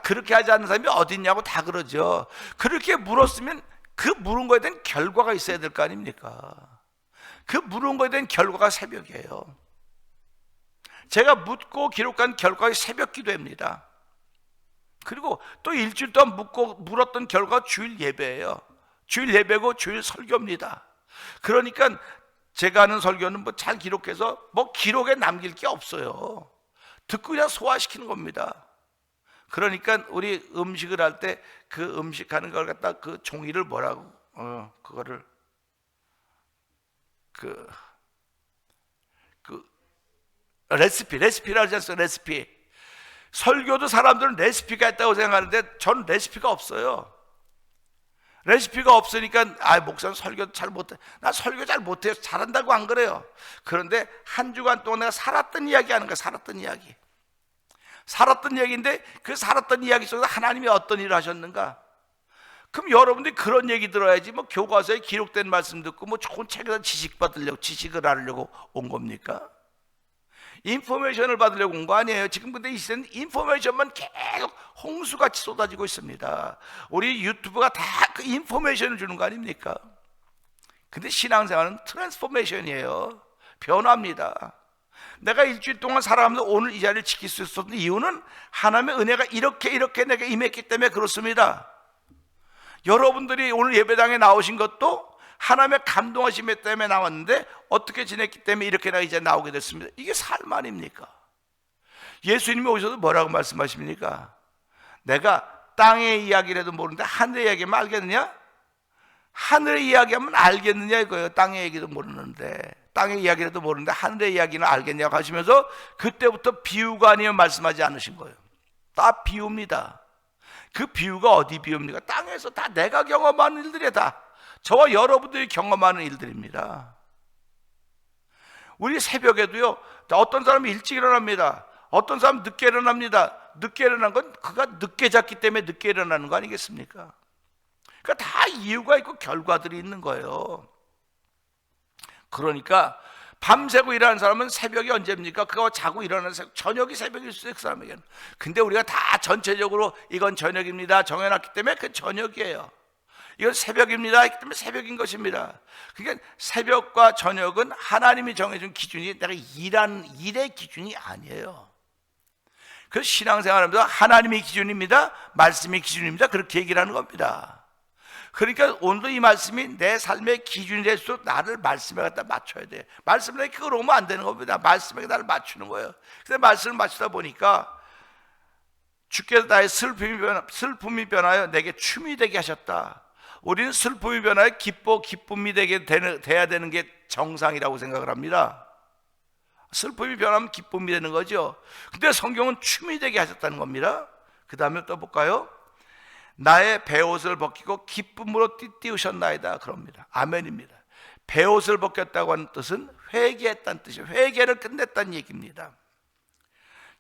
그렇게 하지 않는 사람이 어디 있냐고 다 그러죠. 그렇게 물었으면 그 물은 거에 대한 결과가 있어야 될 거 아닙니까? 그 물은 거에 대한 결과가 새벽이에요. 제가 묻고 기록한 결과가 새벽 기도입니다. 그리고 또 일주일 동안 물었던 결과가 주일 예배예요. 주일 예배고 주일 설교입니다. 그러니까 제가 하는 설교는 뭐 잘 기록해서 뭐 기록에 남길 게 없어요. 듣고 그냥 소화시키는 겁니다. 그러니까 우리 음식을 할 때 그 음식하는 걸 갖다 그 종이를 뭐라고 그거를 그 레시피라고 하지 않습니까? 레시피. 설교도 사람들은 레시피가 있다고 생각하는데 저는 레시피가 없어요. 레시피가 없으니까 목사는 설교 잘 못해. 나 설교 잘 못해요. 잘한다고 안 그래요. 그런데 한 주간 동안 내가 살았던 이야기 하는 거야. 살았던 이야기인데 그 살았던 이야기 속에서 하나님이 어떤 일을 하셨는가? 그럼 여러분들이 그런 얘기 들어야지. 뭐 교과서에 기록된 말씀 듣고 뭐 좋은 책에서 지식을 하려고 온 겁니까? 인포메이션을 받으려고 온 거 아니에요. 지금 근데 이 시대는 인포메이션만 계속 홍수같이 쏟아지고 있습니다. 우리 유튜브가 다 그 인포메이션을 주는 거 아닙니까? 근데 신앙생활은 트랜스포메이션이에요. 변화입니다. 내가 일주일 동안 살아가면서 오늘 이 자리를 지킬 수 있었던 이유는 하나님의 은혜가 이렇게 내게 임했기 때문에 그렇습니다. 여러분들이 오늘 예배당에 나오신 것도 하나님의 감동하심 때문에 나왔는데 어떻게 지냈기 때문에 이렇게 이제 나오게 됐습니다. 이게 삶 아닙니까? 예수님이 오셔서 뭐라고 말씀하십니까? 내가 땅의 이야기라도 모르는데 하늘의 이야기만 알겠느냐? 하늘의 이야기하면 알겠느냐 이거예요. 땅의 얘기도 모르는데, 땅의 이야기라도 모르는데 하늘의 이야기는 알겠냐고 하시면서 그때부터 비유가 아니면 말씀하지 않으신 거예요. 다 비유입니다. 그 비유가 어디 비유입니까? 땅에서 다 내가 경험하는 일들이야. 다 저와 여러분들이 경험하는 일들입니다. 우리 새벽에도요, 어떤 사람이 일찍 일어납니다. 어떤 사람은 늦게 일어납니다. 늦게 일어난 건 그가 늦게 잤기 때문에 늦게 일어나는 거 아니겠습니까? 그러니까 다 이유가 있고 결과들이 있는 거예요. 그러니까 밤새고 일하는 사람은 새벽이 언제입니까? 그거 자고 일어나는 저녁이 새벽일 수 있어요, 그 사람에게는. 근데 우리가 다 전체적으로 이건 저녁입니다 정해놨기 때문에 그 저녁이에요. 이건 새벽입니다 했기 때문에 새벽인 것입니다. 그러니까 새벽과 저녁은 하나님이 정해준 기준이 내가 일하는 일의 기준이 아니에요. 그래서 신앙생활하면서 하나님의 기준입니다, 말씀의 기준입니다, 그렇게 얘기를 하는 겁니다. 그러니까 오늘도 이 말씀이 내 삶의 기준이 될수록 나를 말씀에 갖다 맞춰야 돼. 말씀에 끌어오면 안 되는 겁니다. 말씀에 나를 맞추는 거예요. 그래서 말씀을 맞추다 보니까 주께서 나의 슬픔이 변하여 내게 춤이 되게 하셨다. 우리는 슬픔이 변하여 기쁨이 돼야 되는 게 정상이라고 생각을 합니다. 슬픔이 변하면 기쁨이 되는 거죠. 근데 성경은 춤이 되게 하셨다는 겁니다. 그 다음에 또 볼까요? 나의 베옷을 벗기고 기쁨으로 띠띠우셨나이다 그럽니다. 아멘입니다. 베옷을 벗겼다고 하는 뜻은 회개했다는 뜻이에요. 회개를 끝냈다는 얘기입니다.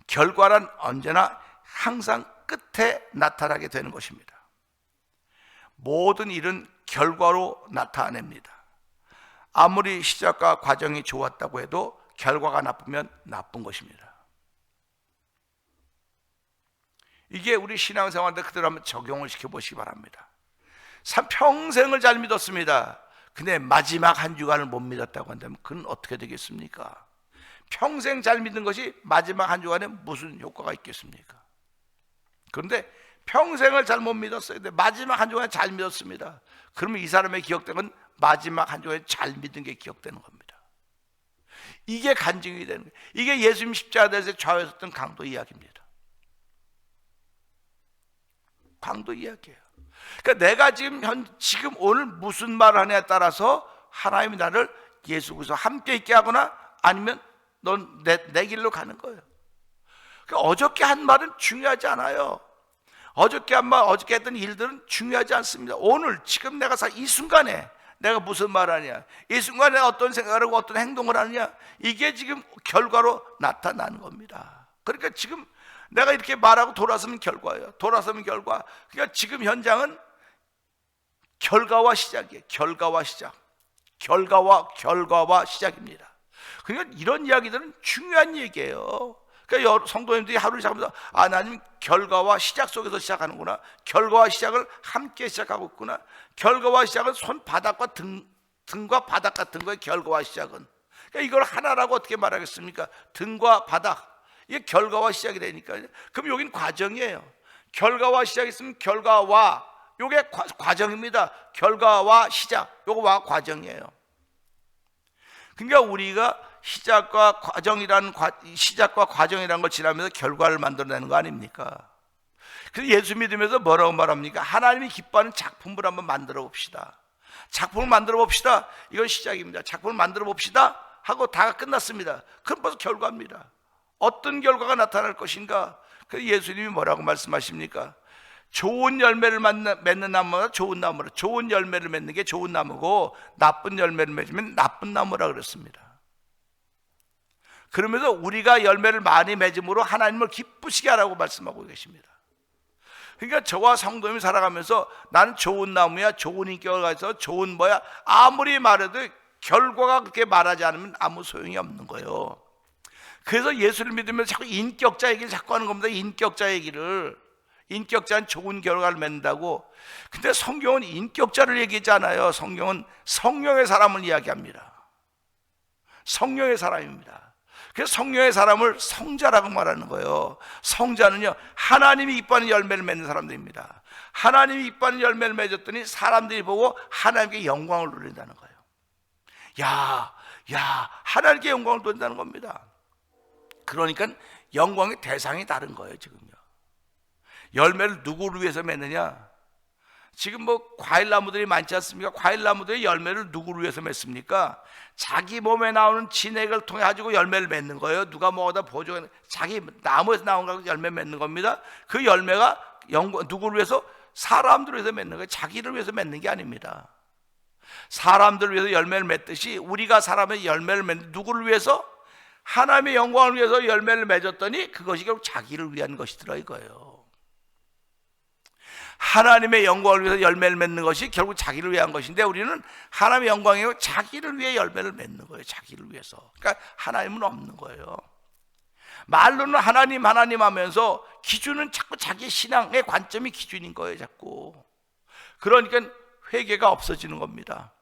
결과란 언제나 항상 끝에 나타나게 되는 것입니다. 모든 일은 결과로 나타냅니다. 아무리 시작과 과정이 좋았다고 해도 결과가 나쁘면 나쁜 것입니다. 이게 우리 신앙생활인데 그대로 한번 적용을 시켜보시기 바랍니다. 평생을 잘 믿었습니다. 근데 마지막 한 주간을 못 믿었다고 한다면 그건 어떻게 되겠습니까? 평생 잘 믿는 것이 마지막 한 주간에 무슨 효과가 있겠습니까? 그런데 평생을 잘못 믿었어요. 근데 마지막 한 주간에 잘 믿었습니다. 그러면 이 사람의 기억되는 건 마지막 한 주간에 잘 믿은 게 기억되는 겁니다. 이게 간증이 되는 거예요. 이게 예수님 십자가에서 좌우했던 강도 이야기입니다. 강도 이야기예요. 그러니까 내가 지금 오늘 무슨 말을 하냐에 따라서 하나님이 나를 예수 그리스도와 함께 있게 하거나 아니면 넌 내 길로 가는 거예요. 그러니까 어저께 한 말은 중요하지 않아요. 어저께 한 말, 어저께 했던 일들은 중요하지 않습니다. 오늘 지금 내가 이 순간에 내가 무슨 말을 하냐, 이 순간에 어떤 생각을 하고 어떤 행동을 하느냐, 이게 지금 결과로 나타나는 겁니다. 그러니까 지금 내가 이렇게 말하고 돌아서면 결과예요. 돌아서면 결과. 그러니까 지금 현장은 결과와 시작이에요. 결과와 시작. 결과와 시작입니다. 그러니까 이런 이야기들은 중요한 얘기예요. 그러니까 성도님들이 하루를 시작하면서 나님 결과와 시작 속에서 시작하는구나. 결과와 시작을 함께 시작하고 있구나. 결과와 시작은 손바닥과 등과 바닥 같은 거예요. 결과와 시작은. 그러니까 이걸 하나라고 어떻게 말하겠습니까? 등과 바닥. 이게 결과와 시작이 되니까요. 그럼 여긴 과정이에요. 결과와 시작이 있으면 결과와, 요게 과정입니다. 결과와 시작, 요거와 과정이에요. 그러니까 우리가 시작과 과정이라는 걸 지나면서 결과를 만들어내는 거 아닙니까? 그래서 예수 믿으면서 뭐라고 말합니까? 하나님이 기뻐하는 작품을 한번 만들어 봅시다. 작품을 만들어 봅시다. 이건 시작입니다. 작품을 만들어 봅시다 하고 다가 끝났습니다. 그럼 벌써 결과입니다. 어떤 결과가 나타날 것인가? 그래서 예수님이 뭐라고 말씀하십니까? 좋은 열매를 맺는 나무가 좋은 나무라. 좋은 열매를 맺는 게 좋은 나무고 나쁜 열매를 맺으면 나쁜 나무라 그랬습니다. 그러면서 우리가 열매를 많이 맺음으로 하나님을 기쁘시게 하라고 말씀하고 계십니다. 그러니까 저와 성도님이 살아가면서 나는 좋은 나무야, 좋은 인격을 가져서 좋은 뭐야, 아무리 말해도 결과가 그렇게 말하지 않으면 아무 소용이 없는 거예요. 그래서 예수를 믿으면서 자꾸 인격자 얘기를 자꾸 하는 겁니다. 인격자 얘기를. 인격자는 좋은 결과를 맺는다고. 근데 성경은 인격자를 얘기하지 않아요. 성경은 성령의 사람을 이야기합니다. 성령의 사람입니다. 그래서 성령의 사람을 성자라고 말하는 거예요. 성자는요, 하나님이 기뻐하는 열매를 맺는 사람들입니다. 하나님이 기뻐하는 열매를 맺었더니 사람들이 보고 하나님께 영광을 돌린다는 거예요. 야, 하나님께 영광을 돌린다는 겁니다. 그러니까 영광의 대상이 다른 거예요. 지금요, 열매를 누구를 위해서 맺느냐? 지금 뭐 과일나무들이 많지 않습니까? 과일나무들의 열매를 누구를 위해서 맺습니까? 자기 몸에 나오는 진액을 통해 가지고 열매를 맺는 거예요. 누가 먹어다 보조해, 자기 나무에서 나온 거 열매 맺는 겁니다. 그 열매가 누구를 위해서? 사람들을 위해서 맺는 거예요. 자기를 위해서 맺는 게 아닙니다. 사람들을 위해서 열매를 맺듯이 우리가 사람의 열매를 맺는, 누구를 위해서? 하나님의 영광을 위해서 열매를 맺었더니 그것이 결국 자기를 위한 것이더라 이거예요. 하나님의 영광을 위해서 열매를 맺는 것이 결국 자기를 위한 것인데, 우리는 하나님의 영광이고 자기를 위해 열매를 맺는 거예요. 자기를 위해서. 그러니까 하나님은 없는 거예요. 말로는 하나님 하면서 기준은 자꾸 자기 신앙의 관점이 기준인 거예요. 자꾸. 그러니까 회개가 없어지는 겁니다.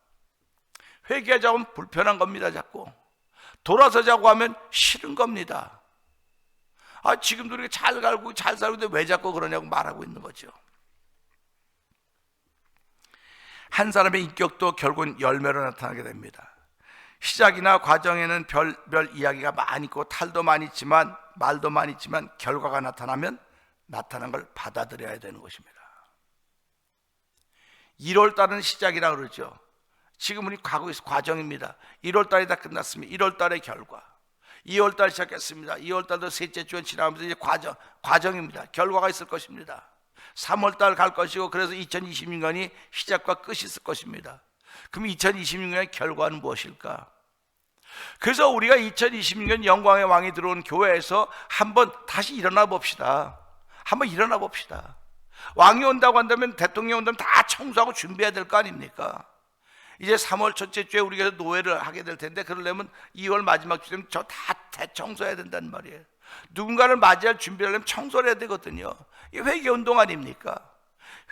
회개하자고 하면 불편한 겁니다. 자꾸 돌아서자고 하면 싫은 겁니다. 지금도 이렇게 잘 살고 있는데 왜 자꾸 그러냐고 말하고 있는 거죠. 한 사람의 인격도 결국은 열매로 나타나게 됩니다. 시작이나 과정에는 별별 이야기가 많이 있고 탈도 많이 있지만 말도 많이 있지만 결과가 나타나면 나타난 걸 받아들여야 되는 것입니다. 1월달은 시작이라고 그러죠. 지금 우리 가고 있어 과정입니다. 1월달이 다 끝났습니다. 1월달의 결과. 2월달 시작했습니다. 2월달도 셋째 주에 지나가면서 이제 과정입니다. 결과가 있을 것입니다. 3월달 갈 것이고, 그래서 2026년이 시작과 끝이 있을 것입니다. 그럼 2026년의 결과는 무엇일까? 그래서 우리가 2026년 영광의 왕이 들어온 교회에서 한번 다시 일어나 봅시다. 한번 일어나 봅시다. 왕이 온다고 한다면, 대통령이 온다면 다 청소하고 준비해야 될 거 아닙니까? 이제 3월 첫째 주에 우리가 노예를 하게 될 텐데, 그러려면 2월 마지막 주 되면 저 다 대청소해야 된단 말이에요. 누군가를 맞이할 준비를 하려면 청소를 해야 되거든요. 이게 회개운동 아닙니까?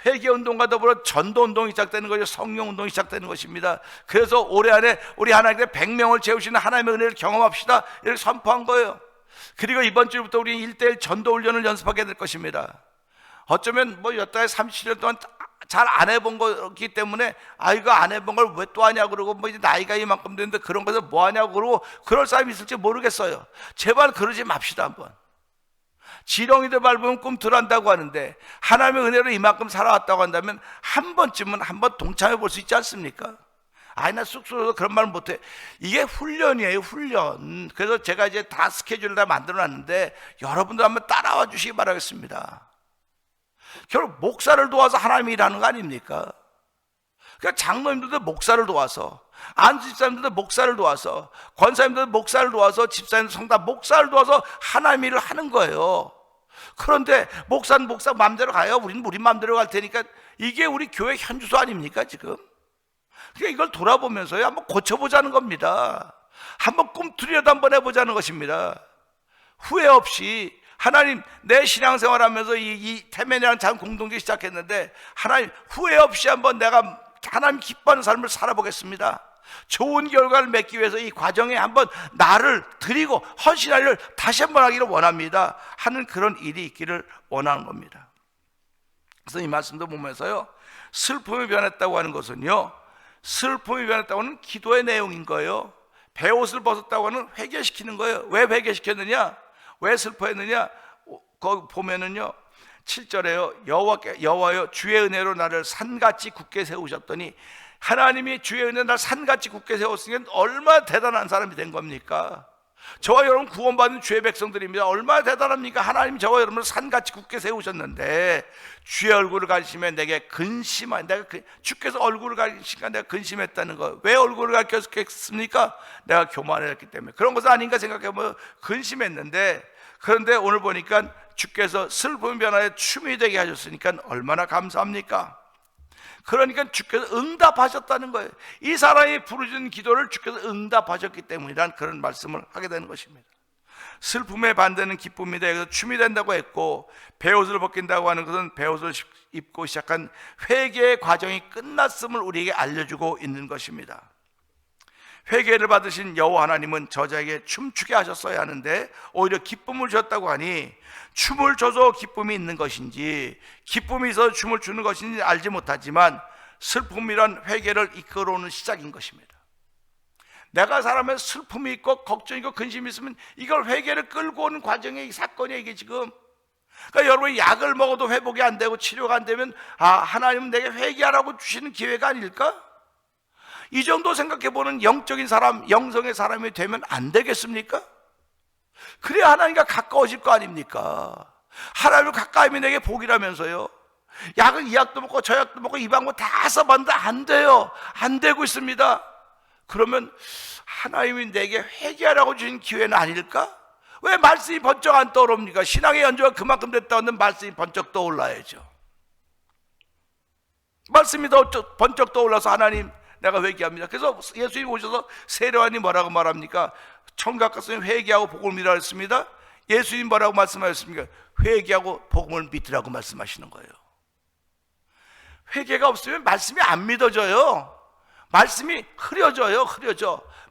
회개운동과 더불어 전도운동이 시작되는 거죠. 성령운동이 시작되는 것입니다. 그래서 올해 안에 우리 하나님께 100명을 채우시는 하나님의 은혜를 경험합시다, 이렇게 선포한 거예요. 그리고 이번 주부터 우리 1:1 전도훈련을 연습하게 될 것입니다. 어쩌면 뭐 여태 37년 동안 잘 안 해본 거기 때문에 이거 안 해본 걸 왜 또 하냐고 그러고 뭐 이제 나이가 이만큼 됐는데 그런 거에서 뭐 하냐고 그러고 그럴 사람이 있을지 모르겠어요. 제발 그러지 맙시다. 한번 지렁이들 밟으면 꿈틀한다고 하는데 하나님의 은혜로 이만큼 살아왔다고 한다면 한 번쯤은 한번 동참해 볼 수 있지 않습니까? 나 쑥스러워서 그런 말 못해. 이게 훈련이에요, 훈련. 그래서 제가 이제 다 스케줄을 다 만들어 놨는데 여러분들 한번 따라와 주시기 바라겠습니다. 결국 목사를 도와서 하나님이 일하는 거 아닙니까? 그러니까 장로님들도 목사를 도와서, 안수 집사님들도 목사를 도와서, 권사님들도 목사를 도와서, 집사님 성당 목사를 도와서 하나님 일을 하는 거예요. 그런데 목사는 목사 마음대로 가요. 우리는 우리 마음대로 갈 테니까. 이게 우리 교회 현주소 아닙니까 지금? 그러니까 이걸 돌아보면서요 한번 고쳐보자는 겁니다. 한번 꿈틀이라도 한번 해보자는 것입니다. 후회 없이. 하나님, 내 신앙생활하면서 이 태면이라는 작은 공동체 시작했는데 하나님 후회 없이 한번 내가 하나님 기뻐하는 삶을 살아보겠습니다. 좋은 결과를 맺기 위해서 이 과정에 한번 나를 드리고 헌신할 일을 다시 한번 하기를 원합니다 하는 그런 일이 있기를 원하는 겁니다. 그래서 이 말씀도 보면서요, 슬픔이 변했다고 하는 것은요, 슬픔이 변했다고 하는 기도의 내용인 거예요. 베옷을 벗었다고 하는 회개시키는 거예요. 왜 회개시켰느냐? 왜 슬퍼했느냐? 거기 보면은요 7절에요 여호와여 주의 은혜로 나를 산같이 굳게 세우셨더니, 하나님이 주의 은혜로 나를 산같이 굳게 세웠으니까 얼마나 대단한 사람이 된 겁니까? 저와 여러분 구원받은 주의 백성들입니다. 얼마나 대단합니까? 하나님이 저와 여러분을 산같이 굳게 세우셨는데 주의 얼굴을 가리시면 내게 근심한, 주께서 얼굴을 가리시니까 내가 근심했다는 거. 왜 얼굴을 가리켰습니까? 내가 교만했기 때문에. 그런 것은 아닌가 생각해보면 근심했는데, 그런데 오늘 보니까 주께서 슬픔 변화에 춤이 되게 하셨으니까 얼마나 감사합니까? 그러니까 주께서 응답하셨다는 거예요. 이 사람이 부르짖은 기도를 주께서 응답하셨기 때문이란 그런 말씀을 하게 되는 것입니다. 슬픔의 반대는 기쁨이다. 그래서 춤이 된다고 했고, 베옷을 벗긴다고 하는 것은 베옷을 입고 시작한 회개의 과정이 끝났음을 우리에게 알려주고 있는 것입니다. 회개를 받으신 여호와 하나님은 저자에게 춤추게 하셨어야 하는데 오히려 기쁨을 주셨다고 하니, 춤을 줘서 기쁨이 있는 것인지 기쁨이 있어서 춤을 주는 것인지 알지 못하지만 슬픔이란 회개를 이끌어오는 시작인 것입니다. 내가 사람의 슬픔이 있고 걱정이 있고 근심이 있으면 이걸 회개를 끌고 오는 과정의 사건이에요, 이게 지금. 그러니까 여러분이 약을 먹어도 회복이 안 되고 치료가 안 되면 하나님은 내게 회개하라고 주시는 기회가 아닐까? 이 정도 생각해보는 영적인 사람, 영성의 사람이 되면 안 되겠습니까? 그래야 하나님과 가까워질 거 아닙니까? 하나님을 가까이 하면 내게 복이라면서요. 약은 이 약도 먹고 저 약도 먹고 이 방법 다 써봤는데 안 돼요. 안 되고 있습니다. 그러면 하나님이 내게 회개하라고 주신 기회는 아닐까? 왜 말씀이 번쩍 안 떠오릅니까? 신앙의 연주가 그만큼 됐다는 말씀이 번쩍 떠올라야죠. 말씀이 번쩍 떠올라서 하나님 내가 회개합니다. 그래서 예수님이 오셔서 세례요한이 뭐라고 말합니까? 청각 갔으면 회개하고 복음을 믿으라 했습니다. 예수님 뭐라고 말씀하셨습니까? 회개하고 복음을 믿으라고 말씀하시는 거예요. 회개가 없으면 말씀이 안 믿어져요. 말씀이 흐려져요.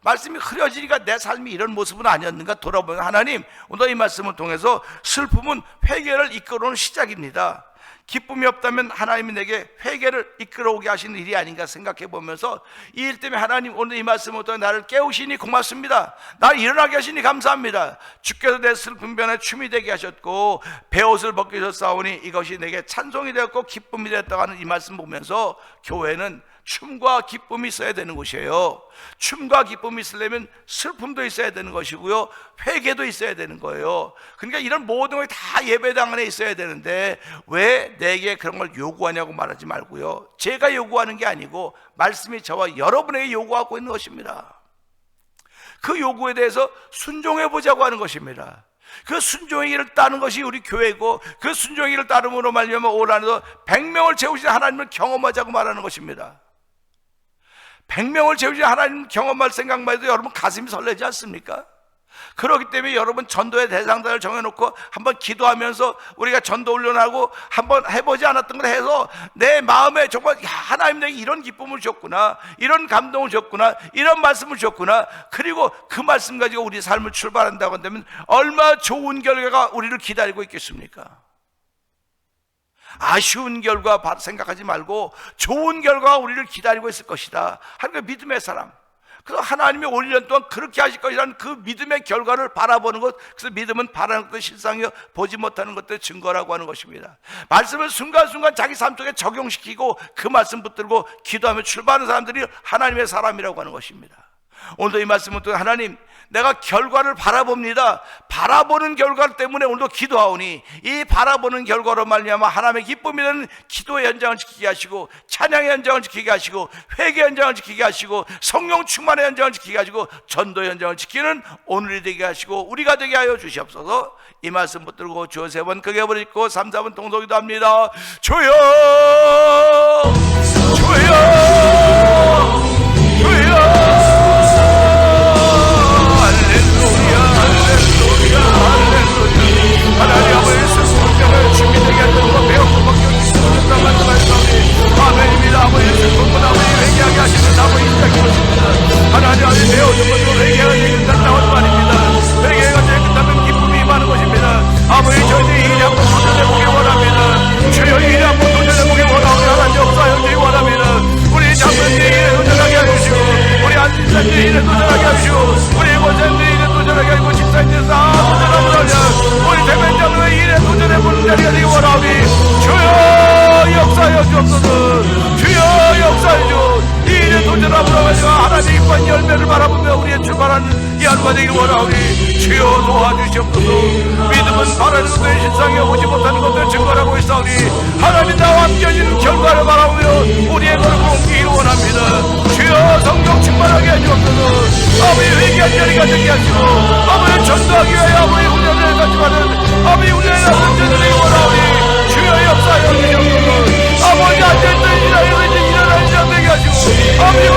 말씀이 흐려지니까 내 삶이 이런 모습은 아니었는가 돌아보면, 하나님 오늘 이 말씀을 통해서 슬픔은 회개를 이끌어오는 시작입니다. 기쁨이 없다면 하나님이 내게 회개를 이끌어오게 하시는 일이 아닌가 생각해 보면서, 이 일 때문에 하나님 오늘 이 말씀을 통해 나를 깨우시니 고맙습니다. 나를 일어나게 하시니 감사합니다. 주께서 내 슬픔 변에 춤이 되게 하셨고 베옷을 벗기셨사오니 이것이 내게 찬송이 되었고 기쁨이 되었다고 하는 이 말씀 보면서, 교회는 춤과 기쁨이 있어야 되는 곳이에요. 춤과 기쁨이 있으려면 슬픔도 있어야 되는 것이고요, 회개도 있어야 되는 거예요. 그러니까 이런 모든 것이 다 예배당 안에 있어야 되는데 왜 내게 그런 걸 요구하냐고 말하지 말고요, 제가 요구하는 게 아니고 말씀이 저와 여러분에게 요구하고 있는 것입니다. 그 요구에 대해서 순종해 보자고 하는 것입니다. 그 순종의 길을 따는 것이 우리 교회고, 그 순종의 길을 따름으로 말미암아 올 한해도 100명을 채우신 하나님을 경험하자고 말하는 것입니다. 100명을 채우신 하나님 경험할 생각만 해도 여러분 가슴이 설레지 않습니까? 그렇기 때문에 여러분 전도의 대상자를 정해놓고 한번 기도하면서 우리가 전도 훈련하고 한번 해보지 않았던 걸 해서 내 마음에 정말 하나님 내게 이런 기쁨을 줬구나, 이런 감동을 줬구나, 이런 말씀을 줬구나, 그리고 그 말씀 가지고 우리 삶을 출발한다고 한다면 얼마나 좋은 결과가 우리를 기다리고 있겠습니까? 아쉬운 결과 생각하지 말고 좋은 결과가 우리를 기다리고 있을 것이다 하는 그 믿음의 사람. 그래서 하나님이 올 1년 동안 그렇게 하실 것이라는 그 믿음의 결과를 바라보는 것, 그래서 믿음은 바라는 것도 실상이요 보지 못하는 것들의 증거라고 하는 것입니다. 말씀을 순간순간 자기 삶 속에 적용시키고 그 말씀 붙들고 기도하며 출발하는 사람들이 하나님의 사람이라고 하는 것입니다. 오늘도 이 말씀은 또 하나님, 내가 결과를 바라봅니다. 바라보는 결과 때문에 오늘도 기도하오니 이 바라보는 결과로 말미암아 하나님의 기쁨이 되는 기도의 현장을 지키게 하시고, 찬양의 현장을 지키게 하시고, 회개의 현장을 지키게 하시고, 성령 충만의 현장을 지키게 하시고, 전도의 현장을 지키는 오늘이 되게 하시고 우리가 되게 하여 주시옵소서. 이 말씀 붙들고 주여 3번 크게 부르고 3, 4번 통독기도 합니다. 주여 주여 주여. 하나님 아버지의 성령을 준비되게 하시고 배우고 먹기를 말씀하시오니 아멘입니다. 아버지의 성령을 아버지 회개하게 하시는 아버지 시작이 오십니다. 하나님 아버지 배우는 것으로 회개가 끝났다고 말입니다. 회개가 끝나면 기쁨이 임하는 것입니다. 아버지 저희들이 일이 한번 도전해보기 원합니다. 주여 일이 한번 도전해보기 원하오니 하나님 역사하여 주기 원합니다. 우리 장로님 일에 도전하게 하시고, 우리 안진사님 일에 도전하게 하시고, 우리 권사님 일에 도전하게 하시고, 집사님 다 도전하고 나면 우리 대변장로의 일에 도전해보는 자리가 되기 원하오니 주여 역사하여 주옵소서. 주여 역사하여 주. 이 일에 도전하고 나가지고 하나님의 이쁜 열매를 바라보며 우리의 출발하는 이 하루가 되기 원하오니 주여 도와주시옵소서. 믿음은 바라는 것들의 실상에 오지 못하는 것들을 증거하고 있사오니 하나님 나와 함께 하시는 결과를 바라보며 우리의 걸음을 옮기기를 원합니다. 주여 성령 충만하게 해주옵소서. 아버지 회개할 자리가 되게 하시고, 아버지 전도하기 위하여 아버지 훈련을 가지만은 아버지 훈련을 하는 자들이 원하오니 주여 역사하여 주옵소서. 아버지 앉아있던 일하여 일어나는 자 되게 하시고, 아버지